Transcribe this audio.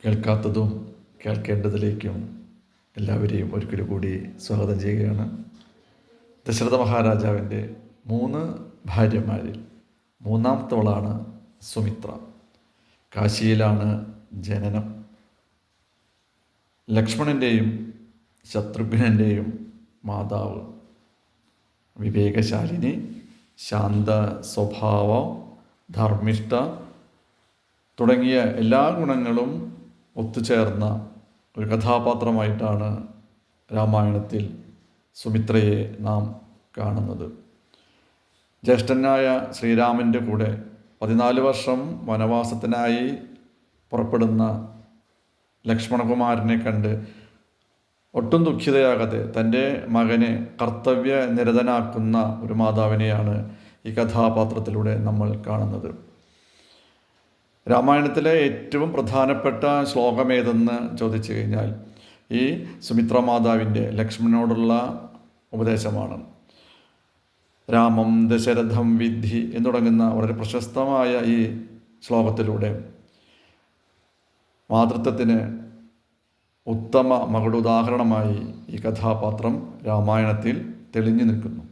കേൾക്കാത്തതും കേൾക്കേണ്ടതിലേക്കും എല്ലാവരെയും ഒരിക്കൽ കൂടി സ്വാഗതം ചെയ്യുകയാണ്. ദശരഥ മഹാരാജാവിൻ്റെ 3 ഭാര്യമാരിൽ മൂന്നാമത്തവളാണ് സുമിത്ര. കാശിയിലാണ് ജനനം. ലക്ഷ്മണൻ്റെയും ശത്രുഘ്നൻ്റെയും മാതാവ്. വിവേകശാലിനി, ശാന്ത സ്വഭാവം, ധർമ്മിഷ്ഠ തുടങ്ങിയ എല്ലാ ഗുണങ്ങളും ഒത്തുചേർന്ന ഒരു കഥാപാത്രമായിട്ടാണ് രാമായണത്തിൽ സുമിത്രയെ നാം കാണുന്നത്. ജ്യേഷ്ഠനായ ശ്രീരാമൻ്റെ കൂടെ 14 വർഷം വനവാസത്തിനായി പുറപ്പെടുന്ന ലക്ഷ്മണകുമാരനെ കണ്ട് ഒട്ടും ദുഃഖിതയാകാതെ തൻ്റെ മകനെ കർത്തവ്യനിരതനാക്കുന്ന ഒരു മാതാവിനെയാണ് ഈ കഥാപാത്രത്തിലൂടെ നമ്മൾ കാണുന്നത്. രാമായണത്തിലെ ഏറ്റവും പ്രധാനപ്പെട്ട ശ്ലോകം ഏതെന്ന് ചോദിച്ചു കഴിഞ്ഞാൽ ഈ സുമിത്ര മാതാവിൻ്റെ ലക്ഷ്മണനോടുള്ള ഉപദേശമാണ്. രാമം ദശരഥം വിദ്ധി എന്ന് തുടങ്ങുന്ന വളരെ പ്രശസ്തമായ ഈ ശ്ലോകത്തിലൂടെ മാതൃത്വത്തിന് ഉത്തമ മകളുടെ ഉദാഹരണമായി ഈ കഥാപാത്രം രാമായണത്തിൽ തെളിഞ്ഞു നിൽക്കുന്നു.